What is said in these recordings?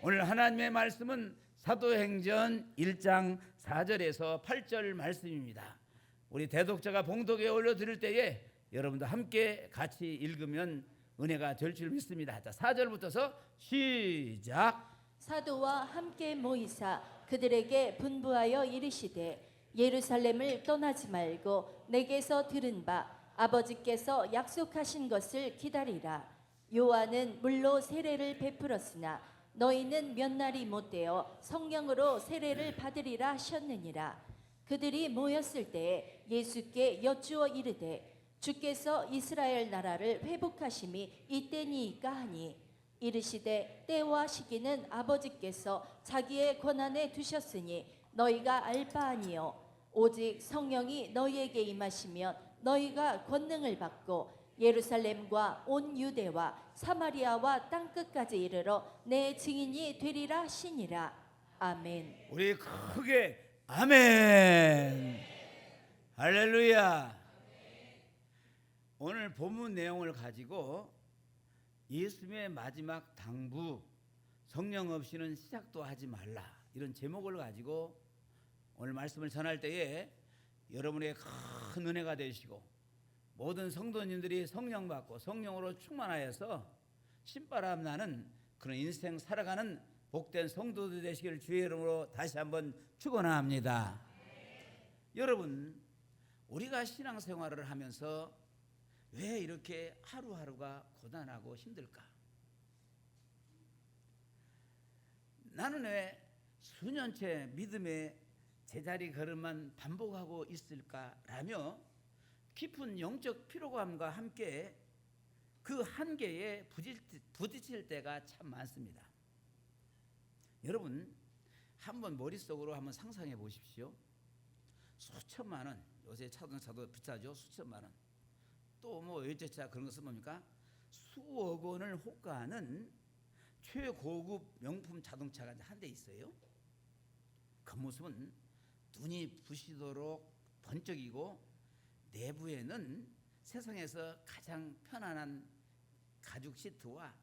오늘 하나님의 말씀은 사도행전 1장 4절에서 8절 말씀입니다. 우리 대독자가 봉독에 올려드릴 때에 여러분도 함께 같이 읽으면 은혜가 될 줄 믿습니다. 자, 4절부터서 시작. 사도와 함께 모이사 그들에게 분부하여 이르시되 예루살렘을 떠나지 말고 내게서 들은 바 아버지께서 약속하신 것을 기다리라. 요한은 물로 세례를 베풀었으나 너희는 몇 날이 못되어 성령으로 세례를 받으리라 하셨느니라. 그들이 모였을 때에 예수께 여쭈어 이르되 주께서 이스라엘 나라를 회복하심이 이때니이까 하니 이르시되 때와 시기는 아버지께서 자기의 권한에 두셨으니 너희가 알 바 아니요 오직 성령이 너희에게 임하시면 너희가 권능을 받고 예루살렘과 온 유대와 사마리아와 땅끝까지 이르러 내 증인이 되리라 하시니라. 아멘. 우리 크게 아멘. 할렐루야. 오늘 본문 내용을 가지고 예수님의 마지막 당부, 성령 없이는 시작도 하지 말라, 이런 제목을 가지고 오늘 말씀을 전할 때에 여러분에게 큰 은혜가 되시고 모든 성도님들이 성령 받고 성령으로 충만하여서 신바람 나는 그런 인생 살아가는 복된 성도들 되시기를 주의 이름으로 다시 한번 축원합니다. 여러분, 우리가 신앙생활을 하면서 왜 이렇게 하루하루가 고단하고 힘들까? 나는 왜 수년째 믿음의 제자리 걸음만 반복하고 있을까라며 깊은 영적 피로감과 함께 그 한계에 부딪힐 때가 참 많습니다. 여러분, 한번 머릿속으로 한번 상상해 보십시오. 수천만 원, 요새 자동차도 비싸죠. 수천만 원. 또 뭐 외제차 그런 거 씁니까? 수억 원을 호가하는 최고급 명품 자동차가 한 대 있어요. 그 모습은 눈이 부시도록 번쩍이고 내부에는 세상에서 가장 편안한 가죽 시트와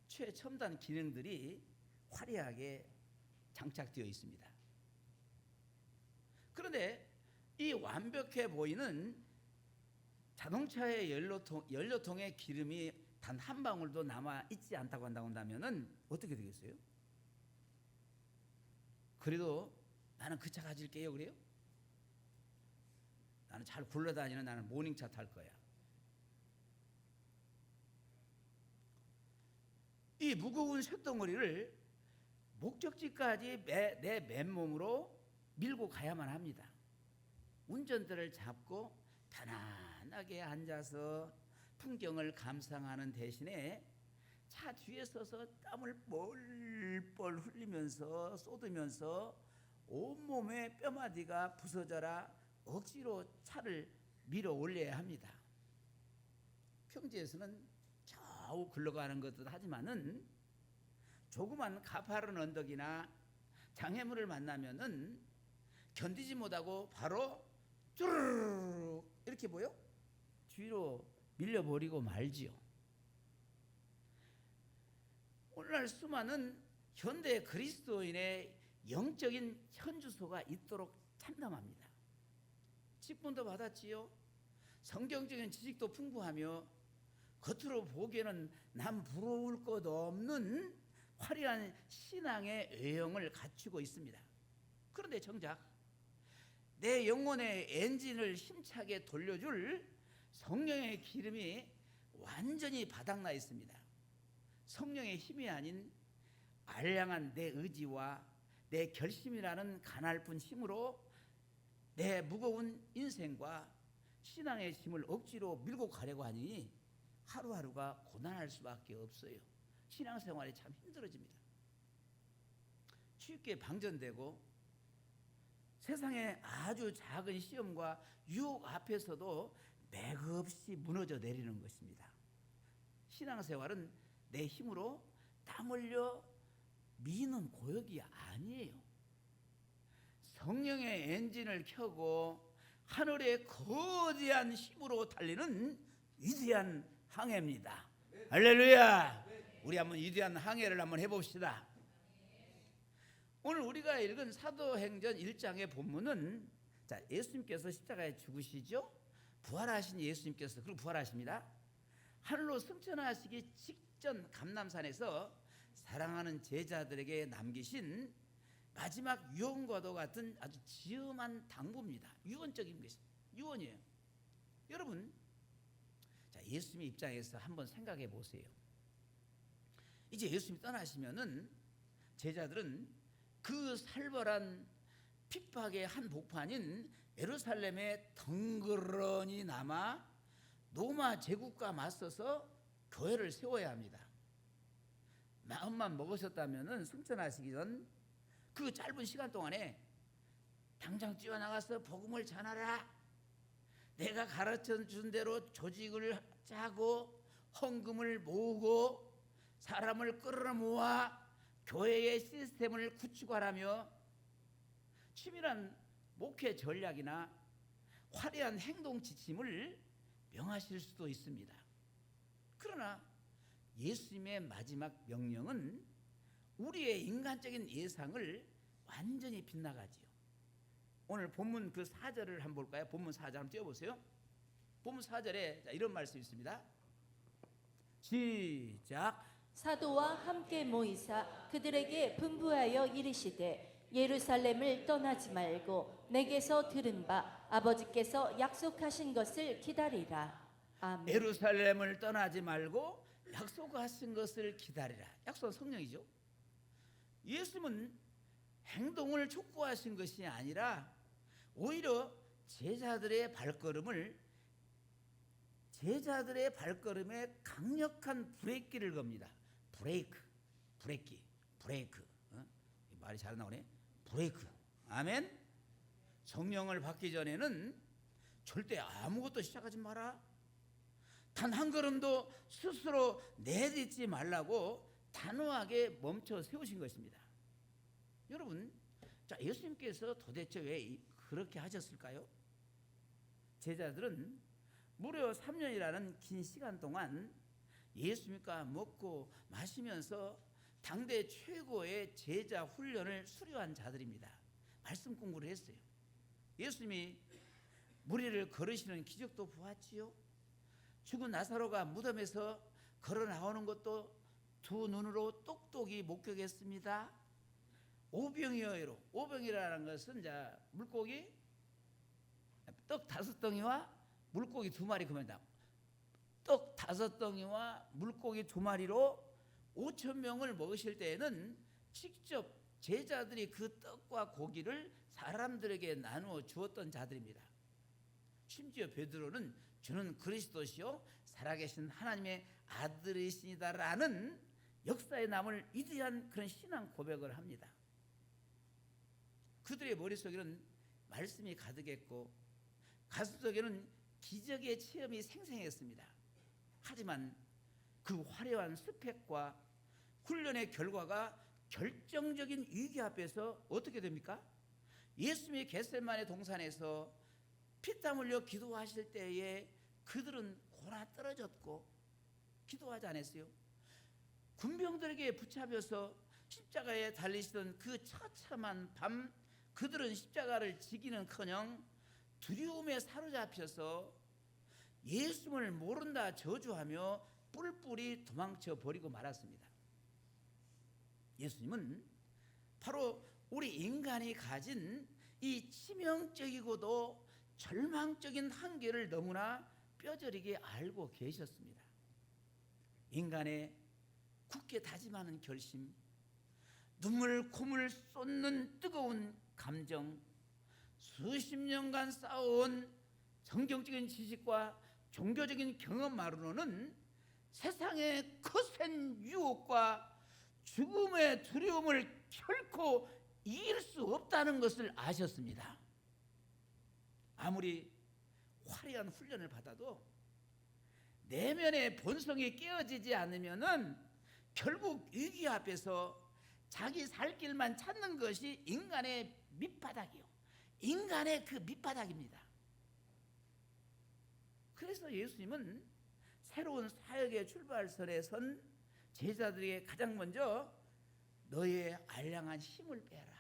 최첨단 기능들이 화려하게 장착되어 있습니다. 그런데 이 완벽해 보이는 자동차의 연료통에 기름이 단 한 방울도 남아 있지 않다고 한다면 어떻게 되겠어요? 그래도 나는 그 차 가질게요 그래요? 나는 잘 굴러다니는 나는 모닝차 탈 거야. 이 무거운 쇳덩어리를 목적지까지 내 맨몸으로 밀고 가야만 합니다. 운전대를 잡고 편안하게 앉아서 풍경을 감상하는 대신에 차 뒤에 서서 땀을 뻘뻘 흘리면서 쏟으면서 온몸의 뼈마디가 부서져라 억지로 차를 밀어 올려야 합니다. 평지에서는 겨우 굴러가는 것도 하지만은 조그만 가파른 언덕이나 장애물을 만나면은 견디지 못하고 바로 쭈르륵 이렇게 뒤로 밀려버리고 말지요. 오늘날 수많은 현대 그리스도인의 영적인 현주소가 있도록 참담합니다. 직분도 받았지요. 성경적인 지식도 풍부하며 겉으로 보기에는 남 부러울 것 없는 화려한 신앙의 외형을 갖추고 있습니다. 그런데 정작 내 영혼의 엔진을 힘차게 돌려줄 성령의 기름이 완전히 바닥나 있습니다. 성령의 힘이 아닌 알량한 내 의지와 내 결심이라는 가냘픈 힘으로 내 무거운 인생과 신앙의 짐을 억지로 밀고 가려고 하니 하루하루가 고단할 수밖에 없어요. 신앙생활이 참 힘들어집니다. 쉽게 방전되고 세상의 아주 작은 시험과 유혹 앞에서도 맥없이 무너져 내리는 것입니다. 신앙생활은 내 힘으로 땀 흘려 미는 고역이 아니에요. 성령의 엔진을 켜고 하늘의 거대한 힘으로 달리는 위대한 항해입니다. 할렐루야. 우리 한번 위대한 항해를 한번 해봅시다. 오늘 우리가 읽은 사도행전 1장의 본문은 자, 예수님께서 십자가에 죽으시죠. 부활하신 예수님께서 그리고 부활하십니다. 하늘로 승천하시기 직전 감람산에서 사랑하는 제자들에게 남기신 마지막 유언과도 같은 아주 지엄한 당부입니다. 유언적인 것입니다. 유언이에요. 여러분, 자, 예수님의 입장에서 한번 생각해 보세요. 이제 예수님이 떠나시면은 제자들은 그 살벌한 핍박의 한 복판인 예루살렘에 덩그러니 남아 로마 제국과 맞서서 교회를 세워야 합니다. 마음만 먹으셨다면은 승천하시기 전 그 짧은 시간 동안에 당장 뛰어나가서 복음을 전하라. 내가 가르쳐 준 대로 조직을 짜고 헌금을 모으고 사람을 끌어모아 교회의 시스템을 구축하라며 치밀한 목회 전략이나 화려한 행동 지침을 명하실 수도 있습니다. 그러나 예수님의 마지막 명령은 우리의 인간적인 예상을 완전히 빗나가지요. 오늘 본문 그 4절을 한번 볼까요? 본문 4절 한번 띄워보세요. 본문 4절에 이런 말씀이 있습니다. 시작. 사도와 함께 모이사 그들에게 분부하여 이르시되 예루살렘을 떠나지 말고 내게서 들은 바 아버지께서 약속하신 것을 기다리라. 아멘. 예루살렘을 떠나지 말고 약속하신 것을 기다리라. 약속은 성령이죠. 예수님은 행동을 촉구하신 것이 아니라 오히려 제자들의 발걸음에 강력한 브레이크를 겁니다. 브레이크. 말이 잘 나오네. 브레이크. 아멘. 성령을 받기 전에는 절대 아무것도 시작하지 마라. 단 한 걸음도 스스로 내딛지 말라고 단호하게 멈춰 세우신 것입니다. 여러분, 자, 예수님께서 도대체 왜 그렇게 하셨을까요? 제자들은 무려 3년이라는 긴 시간 동안 예수님과 먹고 마시면서 당대 최고의 제자 훈련을 수료한 자들입니다. 말씀 공부를 했어요. 예수님이 무리를 걸으시는 기적도 보았지요. 죽은 나사로가 무덤에서 걸어 나오는 것도 두 눈으로 똑똑히 목격했습니다. 오병이어로, 오병이라는 것은 자 물고기 떡 5덩이와 물고기 2마리 그만다. 떡 5덩이와 물고기 2마리로 5,000명을 먹으실 때에는 직접 제자들이 그 떡과 고기를 사람들에게 나누어 주었던 자들입니다. 심지어 베드로는 주는 그리스도시요 살아계신 하나님의 아들이시다라는 역사에 남을 위대한 그런 신앙 고백을 합니다. 그들의 머릿속에는 말씀이 가득했고 가슴속에는 기적의 체험이 생생했습니다. 하지만 그 화려한 스펙과 훈련의 결과가 결정적인 위기 앞에서 어떻게 됩니까? 예수님이 겟세마네 동산에서 피땀 흘려 기도하실 때에 그들은 고나 떨어졌고 기도하지 않았어요. 군병들에게 붙잡혀서 십자가에 달리시던 그 처참한 밤 그들은 십자가를 지기는커녕 두려움에 사로잡혀서 예수님을 모른다 저주하며 뿔뿔이 도망쳐 버리고 말았습니다. 예수님은 바로 우리 인간이 가진 이 치명적이고도 절망적인 한계를 너무나 뼈저리게 알고 계셨습니다. 인간의 굳게 다짐하는 결심, 눈물 콧물 쏟는 뜨거운 감정, 수십 년간 쌓아온 성경적인 지식과 종교적인 경험만으로는 세상의 거센 유혹과 죽음의 두려움을 결코 이길 수 없다는 것을 아셨습니다. 아무리 화려한 훈련을 받아도 내면의 본성이 깨어지지 않으면은 결국 위기 앞에서 자기 살 길만 찾는 것이 인간의 밑바닥이요. 인간의 그 밑바닥입니다. 그래서 예수님은 새로운 사역의 출발선에 선 제자들에게 가장 먼저 너의 계량한 힘을 빼라.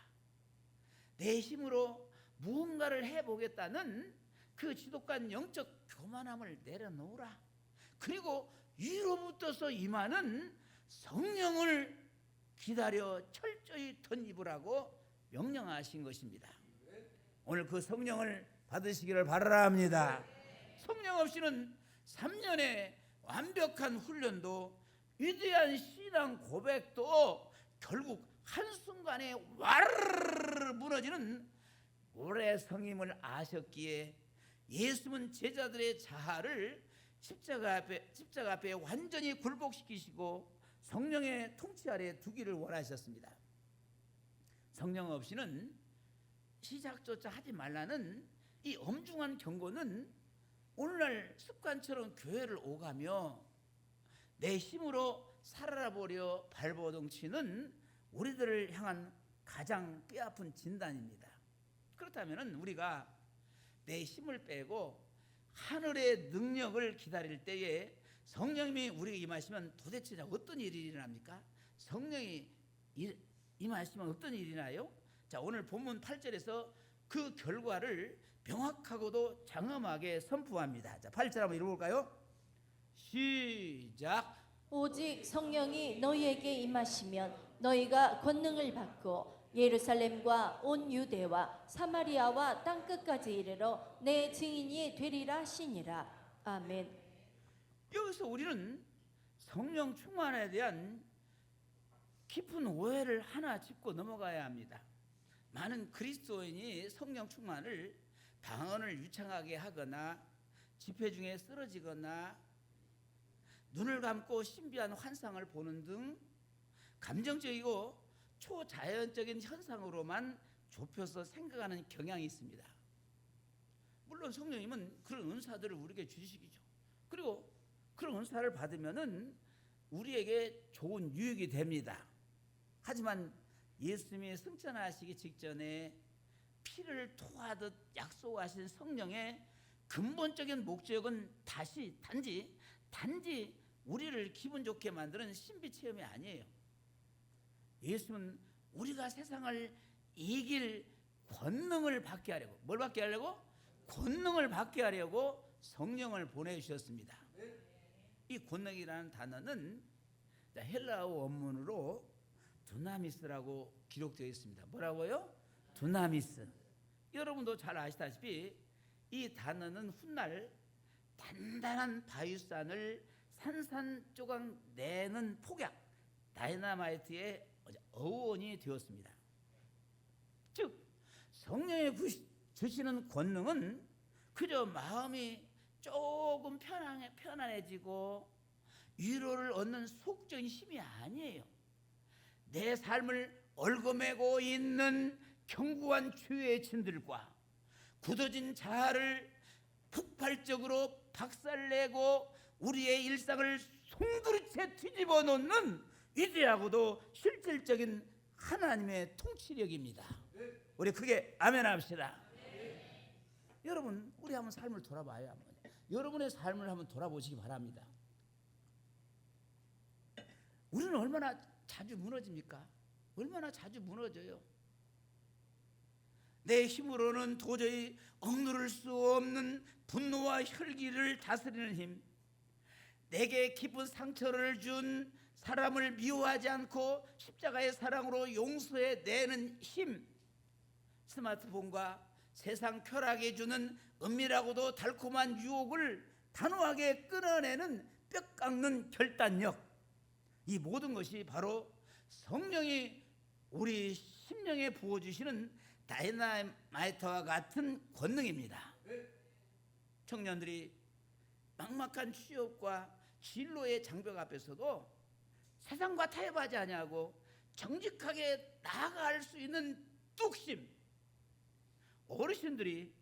내 힘으로 무언가를 해보겠다는 그 지독한 영적 교만함을 내려놓으라. 그리고 위로부터서 임하는 성령을 기다려 철저히 덧입으라고 명령하신 것입니다. 오늘 그 성령을 받으시기를 바라랍니다. 성령 없이는 3년의 완벽한 훈련도 위대한 신앙 고백도 결국 한순간에 와르르 무너지는 모래성임을 아셨기에 예수는 제자들의 자아를 십자가 앞에 완전히 굴복시키시고 성령의 통치 아래 두기를 원하셨습니다. 성령 없이는 시작조차 하지 말라는 이 엄중한 경고는 오늘날 습관처럼 교회를 오가며 내 힘으로 살아보려 발버둥치는 우리들을 향한 가장 뼈아픈 진단입니다. 그렇다면 우리가 내 힘을 빼고 하늘의 능력을 기다릴 때에 성령님이 우리에게 임하시면 도대체 어떤 일이 일어납니까? 성령이 임하시면 어떤 일이 나요? 자, 오늘 본문 8절에서 그 결과를 명확하고도 장엄하게 선포합니다. 자, 8절 한번 읽어볼까요? 시작. 오직 성령이 너희에게 임하시면 너희가 권능을 받고 예루살렘과 온 유대와 사마리아와 땅끝까지 이르러 내 증인이 되리라 하시니라. 아멘. 여기서 우리는 성령 충만에 대한 깊은 오해를 하나 짚고 넘어가야 합니다. 많은 그리스도인이 성령 충만을 방언을 유창하게 하거나 집회 중에 쓰러지거나 눈을 감고 신비한 환상을 보는 등 감정적이고 초자연적인 현상으로만 좁혀서 생각하는 경향이 있습니다. 물론 성령님은 그런 은사들을 우리에게 주시기죠. 그리고 그런 은사를 받으면은 우리에게 좋은 유익이 됩니다. 하지만 예수님이 승천하시기 직전에 피를 토하듯 약속하신 성령의 근본적인 목적은 단지 우리를 기분 좋게 만드는 신비 체험이 아니에요. 예수는 우리가 세상을 이길 권능을 받게 하려고, 뭘 받게 하려고? 권능을 받게 하려고 성령을 보내주셨습니다. 이 권능이라는 단어는 헬라어 원문으로 두나미스라고 기록되어 있습니다. 뭐라고요? 두나미스. 여러분도 잘 아시다시피 이 단어는 훗날 단단한 바위산을 산산조각 내는 폭약, 다이너마이트의 어원이 되었습니다. 즉 성령의 주시는 권능은 그저 마음이 조금 편안해지고 위로를 얻는 속적인 힘이 아니에요. 내 삶을 얽어매고 있는 견고한 죄의 짐들과 굳어진 자아를 폭발적으로 박살내고 우리의 일상을 송두리째 뒤집어 놓는 위대하고도 실질적인 하나님의 통치력입니다. 우리 크게 아멘 합시다. 여러분, 우리 한번 삶을 돌아봐요. 한번. 여러분의 삶을 한번 돌아보시기 바랍니다. 우리는 얼마나 자주 무너집니까? 얼마나 자주 무너져요. 내 힘으로는 도저히 억누를 수 없는 분노와 혈기를 다스리는 힘, 내게 깊은 상처를 준 사람을 미워하지 않고 십자가의 사랑으로 용서해내는 힘, 스마트폰과 세상 쾌락이 주는 은밀하고도 달콤한 유혹을 단호하게 끊어내는 뼈 깎는 결단력, 이 모든 것이 바로 성령이 우리 심령에 부어주시는 다이너마이트와 같은 권능입니다. 청년들이 막막한 취업과 진로의 장벽 앞에서도 세상과 타협하지 아니하고 정직하게 나아갈 수 있는 뚝심, 어르신들이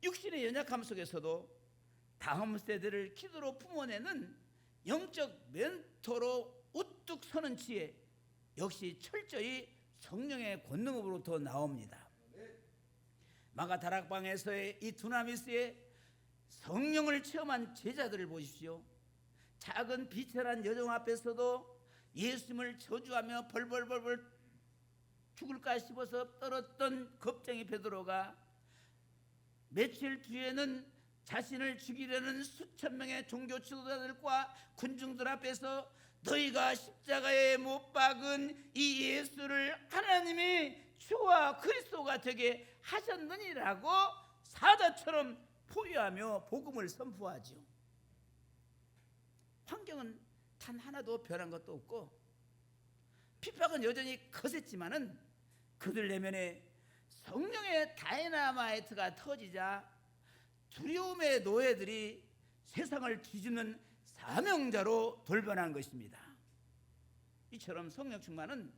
육신의 연약함 속에서도 다음 세대를 기도로 품어내는 영적 멘토로 우뚝 서는 지혜, 역시 철저히 성령의 권능으로부터 나옵니다. 마가 다락방에서의 이 두나미스의 성령을 체험한 제자들을 보십시오. 작은 비천한 여정 앞에서도 예수님을 저주하며 벌벌벌벌 죽을까 싶어서 떨었던 겁쟁이 베드로가 며칠 뒤에는 자신을 죽이려는 수천 명의 종교 지도자들과 군중들 앞에서 너희가 십자가에 못 박은 이 예수를 하나님이 주와 그리스도가 되게 하셨느니라고 사자처럼 포효하며 복음을 선포하죠. 환경은 단 하나도 변한 것도 없고 핍박은 여전히 거셌지만은 그들 내면에 성령의 다이나마이트가 터지자 두려움의 노예들이 세상을 뒤집는 사명자로 돌변한 것입니다. 이처럼 성령 충만은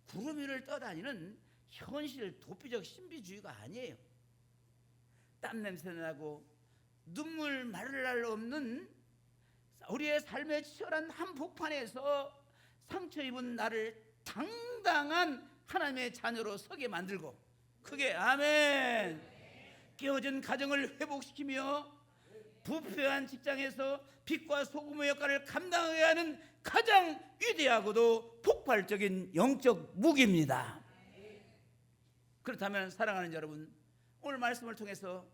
구름 위를 떠다니는 현실 도피적 신비주의가 아니에요. 땀 냄새 나고 눈물 마를 날 없는 우리의 삶의 치열한 한복판에서 상처 입은 나를 당당한 하나님의 자녀로 서게 만들고, 그게 아멘. 깨어진 가정을 회복시키며 부패한 직장에서 빛과 소금의 역할을 감당해야 하는 가장 위대하고도 폭발적인 영적 무기입니다. 그렇다면 사랑하는 여러분, 오늘 말씀을 통해서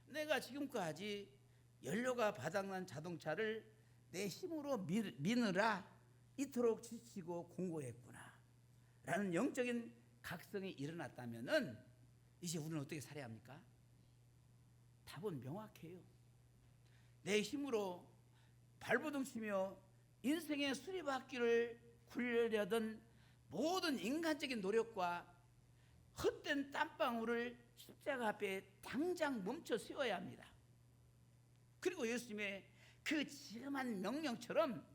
내가 지금까지 연료가 바닥난 자동차를 내 힘으로 미느라 이토록 지치고 공고했구나 라는 영적인 각성이 일어났다면은 이제 우리는 어떻게 살아야 합니까? 답은 명확해요. 내 힘으로 발버둥 치며 인생의 수리바퀴를 굴려려던 모든 인간적인 노력과 헛된 땀방울을 십자가 앞에 당장 멈춰 세워야 합니다. 그리고 예수님의 그 지엄한 명령처럼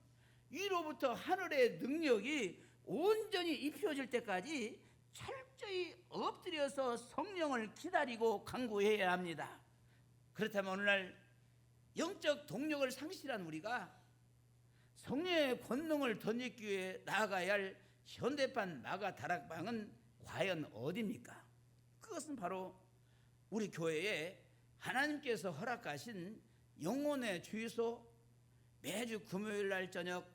위로부터 하늘의 능력이 온전히 입혀질 때까지 철저히 엎드려서 성령을 기다리고 간구해야 합니다. 그렇다면 오늘날 영적 동력을 상실한 우리가 성령의 권능을 덧입기 위해 나아가야 할 현대판 마가 다락방은 과연 어디입니까? 그것은 바로 우리 교회에 하나님께서 허락하신 영혼의 주유소, 매주 금요일 날 저녁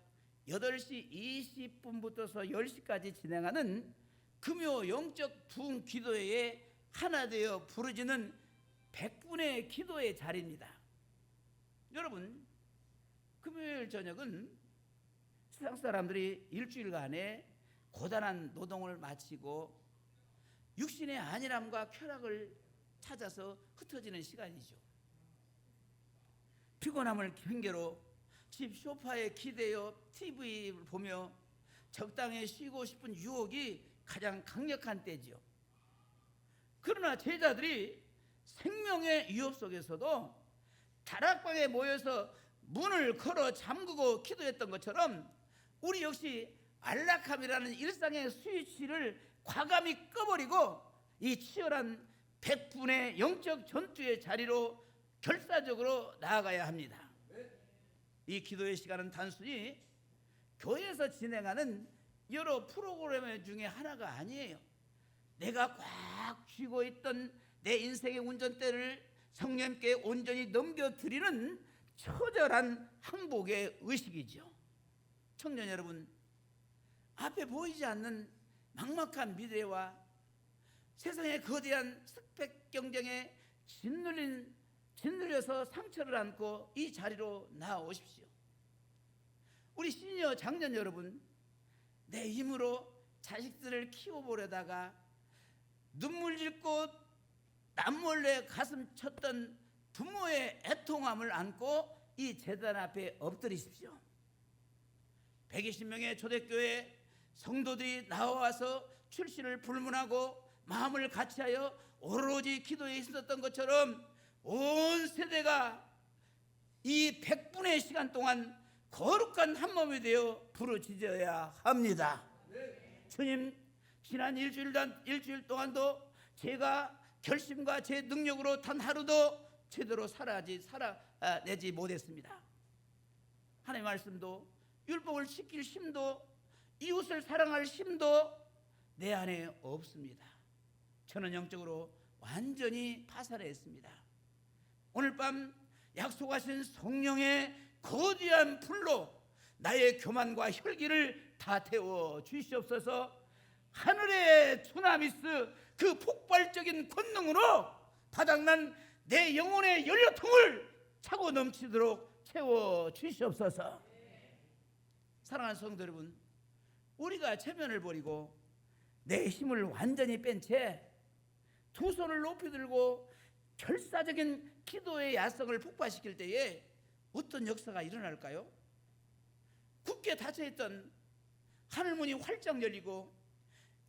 8시 20분부터서 10시까지 진행하는 금요 영적 부흥 기도회에 하나 되어 부르짖는 100분의 기도의 자리입니다. 여러분, 금요일 저녁은 세상 사람들이 일주일간의 고단한 노동을 마치고 육신의 안일함과 쾌락을 찾아서 흩어지는 시간이죠. 피곤함을 핑계로 집 소파에 기대어 TV를 보며 적당히 쉬고 싶은 유혹이 가장 강력한 때지요. 그러나 제자들이 생명의 위협 속에서도 다락방에 모여서 문을 걸어 잠그고 기도했던 것처럼 우리 역시 안락함이라는 일상의 스위치를 과감히 꺼버리고 이 치열한 100분의 영적 전투의 자리로 결사적으로 나아가야 합니다. 이 기도의 시간은 단순히 교회에서 진행하는 여러 프로그램 중에 하나가 아니에요. 내가 꽉 쥐고 있던 내 인생의 운전대를 성령님께 온전히 넘겨드리는 처절한 항복의 의식이죠. 청년 여러분, 앞에 보이지 않는 막막한 미래와 세상의 거대한 스펙 경쟁에 짓눌려서 상처를 안고 이 자리로 나아오십시오. 우리 시니어 장년 여러분, 내 힘으로 자식들을 키워보려다가 눈물 짓고 남몰래 가슴 쳤던 부모의 애통함을 안고 이 제단 앞에 엎드리십시오. 120명의 초대교회 성도들이 나와서 출신을 불문하고 마음을 같이하여 오로지 기도에 있었던 것처럼 온 세대가 이 100분의 시간 동안 거룩한 한 몸이 되어 부르짖어야 합니다. 주님, 지난 일주일 동안도 제가 결심과 제 능력으로 단 하루도 제대로 살아내지 못했습니다. 하나님의 말씀도 율법을 지킬 힘도 이웃을 사랑할 힘도 내 안에 없습니다. 저는 영적으로 완전히 파산했습니다. 오늘 밤 약속하신 성령의 거대한 불로 나의 교만과 혈기를 다 태워 주시옵소서. 하늘의 투나미스 그 폭발적인 권능으로 바닥난 내 영혼의 연료통을 차고 넘치도록 채워 주시옵소서. 사랑하는 성도 여러분, 우리가 체면을 버리고 내 힘을 완전히 뺀 채 두 손을 높이 들고 결사적인 기도의 야성을 폭발시킬 때에 어떤 역사가 일어날까요? 굳게 닫혀있던 하늘문이 활짝 열리고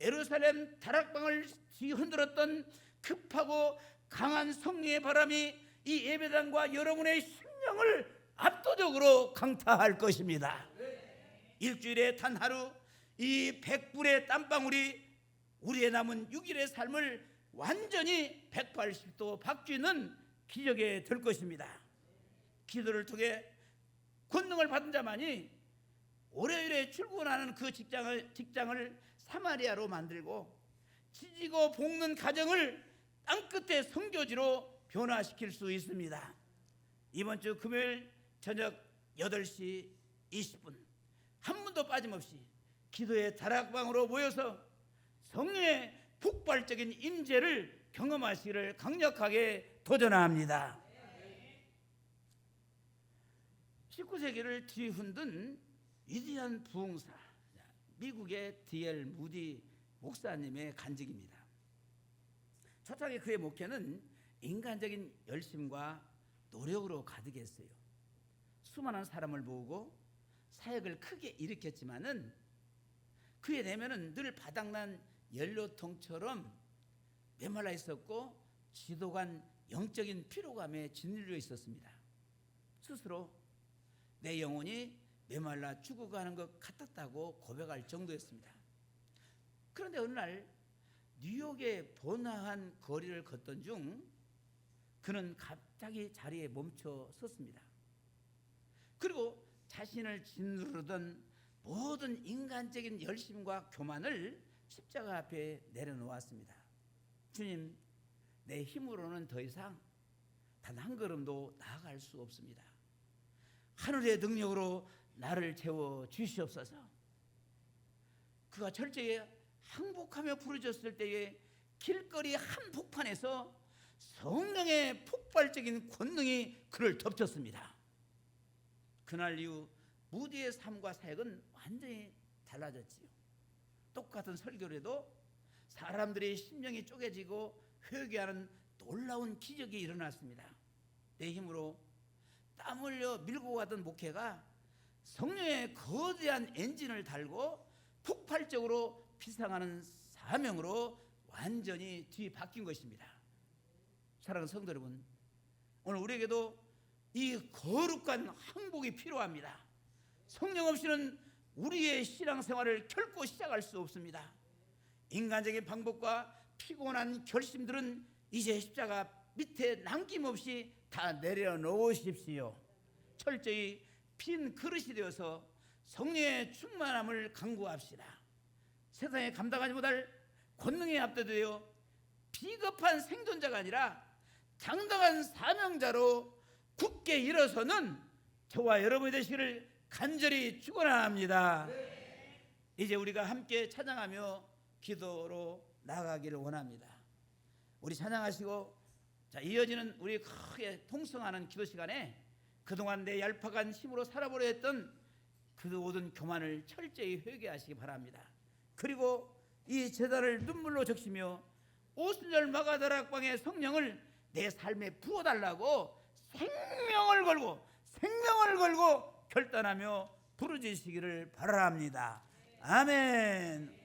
예루살렘 다락방을 뒤흔들었던 급하고 강한 성령의 바람이 이 예배당과 여러분의 심령을 압도적으로 강타할 것입니다. 일주일에 단 하루 이 100불의 땀방울이 우리의 남은 6일의 삶을 완전히 180도 바뀌는 기적이 될 것입니다. 기도를 통해 권능을 받은 자만이 월요일에 출근하는 그 직장을 사마리아로 만들고 지지고 볶는 가정을 땅끝의 선교지로 변화시킬 수 있습니다. 이번 주 금요일 저녁 8시 20분 한 분도 빠짐없이 기도의 다락방으로 모여서 성령의 폭발적인 임재를 경험하시기를 강력하게 도전합니다. 19세기를 뒤흔든 위대한 부흥사 미국의 D.L. 무디 목사님의 간증입니다. 초창기 그의 목회는 인간적인 열심과 노력으로 가득했어요. 수많은 사람을 모으고 사역을 크게 일으켰지만은 그의 내면은 늘 바닥난 연료통처럼 메말라 있었고 지독한 영적인 피로감에 짓눌려 있었습니다. 스스로 내 영혼이 메말라 죽어가는 것 같았다고 고백할 정도였습니다. 그런데 어느 날 뉴욕의 번화한 거리를 걷던 중 그는 갑자기 자리에 멈춰 섰습니다. 그리고 자신을 짓누르던 모든 인간적인 열심과 교만을 십자가 앞에 내려놓았습니다. 주님, 내 힘으로는 더 이상 단 한 걸음도 나아갈 수 없습니다. 하늘의 능력으로 나를 채워 주시옵소서. 그가 철저히 항복하며 부르짖었을 때에 길거리 한복판에서 성령의 폭발적인 권능이 그를 덮쳤습니다. 그날 이후 무디의 삶과 사역은 완전히 달라졌지요. 똑같은 설교를 해도 사람들의 심령이 쪼개지고 회개하는 놀라운 기적이 일어났습니다. 내 힘으로 땀 흘려 밀고 가던 목회가 성령의 거대한 엔진을 달고 폭발적으로 비상하는 사명으로 완전히 뒤바뀐 것입니다. 사랑하는 성도 여러분, 오늘 우리에게도 이 거룩한 항복이 필요합니다. 성령 없이는 우리의 신앙생활을 결코 시작할 수 없습니다. 인간적인 방법과 피곤한 결심들은 이제 십자가 밑에 남김없이 다 내려놓으십시오. 철저히 빈 그릇이 되어서 성령의 충만함을 강구합시다. 세상에 감당하지 못할 권능에 압도되어 비겁한 생존자가 아니라 당당한 사명자로 굳게 일어서는 저와 여러분이 되시기를 간절히 축원합니다. 이제 우리가 함께 찬양하며 기도로 나아가기를 원합니다. 우리 찬양하시고 자, 이어지는 우리 크게 통성하는 기도 시간에 그동안 내 얄팍한 힘으로 살아보려 했던 그 모든 교만을 철저히 회개하시기 바랍니다. 그리고 이 제단을 눈물로 적시며 오순절 마가다락방의 성령을 내 삶에 부어달라고 생명을 걸고 결단하며 부르짖으시기를 바랍니다. 아멘.